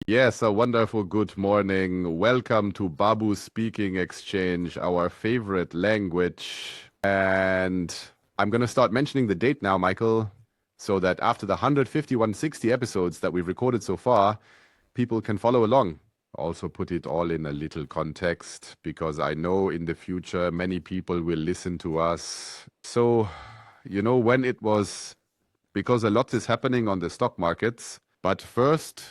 Yes, a wonderful good morning. Welcome to Babos Speaking Exchange, our favorite language. And I'm going to start mentioning the date now, Michael, so that after the 150, 160 episodes that we've recorded so far, people can follow along. Also put it all in a little context, because I know in the future many people will listen to us. So, when it was, because a lot is happening on the stock markets. But first,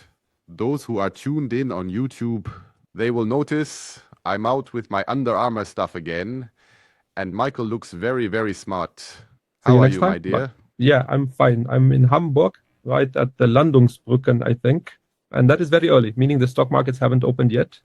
those who are tuned in on YouTube, they will notice I'm out with my Under Armour stuff again, and Michael looks very, very smart. See How you are next you, my time. dear? Yeah, I'm fine. I'm in Hamburg, right at the Landungsbrücken, I think. And that is very early, meaning the stock markets haven't opened yet.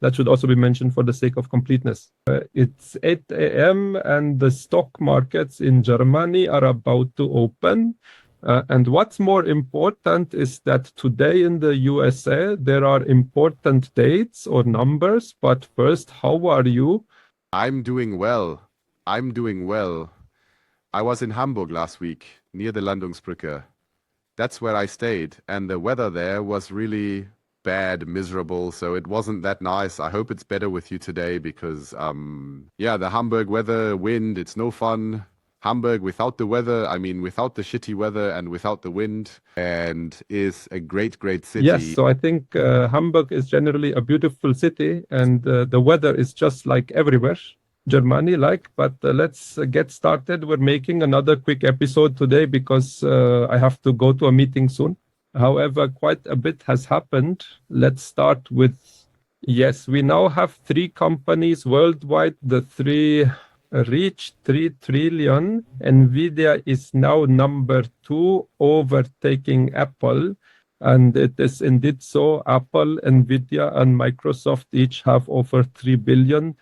That should also be mentioned for the sake of completeness. It's 8 a.m. and the stock markets in Germany are about to open. And what's more important is that today in the USA, there are important dates or numbers. But first, how are you? I'm doing well. I'm doing well. I was in Hamburg last week, near the Landungsbrücke. That's where I stayed, and the weather there was really bad, miserable, so it wasn't that nice. I hope it's better with you today because, the Hamburg weather, wind, it's no fun. Hamburg without the weather, without the shitty weather and without the wind, and is a great, great Yes, city. so I think Hamburg is generally a beautiful city, and the weather is just like everywhere, Germany like. But let's get started. We're making another quick episode today because I have to go to a meeting soon. However, quite a bit has happened. Let's start with, yes, we now have 3 companies worldwide. The 3 reached 3 trillion. Nvidia is now number 2, overtaking Apple. And it is indeed so. Apple, Nvidia, and Microsoft each have over 3 billion.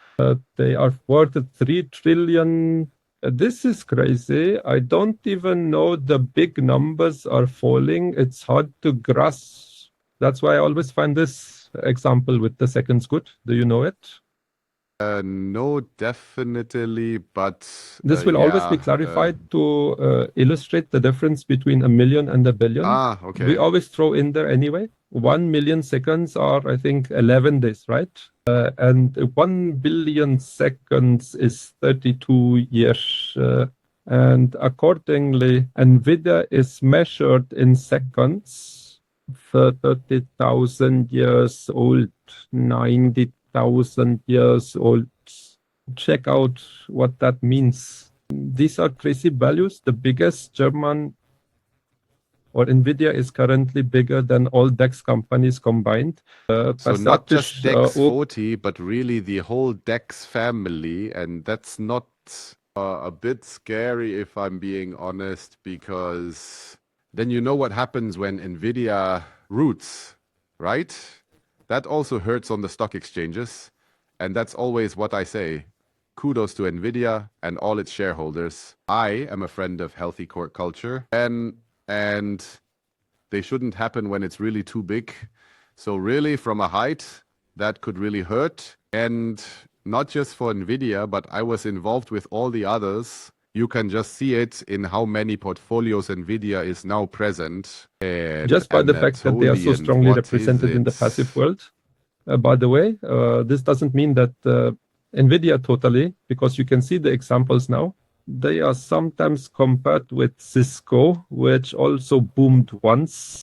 They are worth 3 trillion. This is crazy. I don't even know the big numbers are falling. It's hard to grasp. That's why I always find this example with the seconds good. Do you know it? No, definitely, but This will always be clarified to illustrate the difference between a million and a billion. We okay. always throw in there anyway. 1 million seconds are, I think, 11 days, right? And 1 billion seconds is 32 years. And accordingly, NVIDIA is measured in seconds, 30,000 years old, 90,000 years old. Check out what that means. These are crazy values. The biggest German or Nvidia is currently bigger than all DAX companies combined. So not just DEX 40, but really the whole DEX family, and that's not a bit scary if I'm being honest, because then you know what happens when Nvidia roots, right? That also hurts on the stock exchanges, and that's always what I say. Kudos to Nvidia and all its shareholders. I am a friend of healthy court culture, and they shouldn't happen when it's really too big. So really, from a height, that could really hurt. And not just for Nvidia, but I was involved with all the others. You can just see it in how many portfolios Nvidia is now present. Just by the fact that they are so strongly represented in the passive world. By the way, this doesn't mean that Nvidia totally, because you can see the examples now. They are sometimes compared with Cisco, which also boomed once.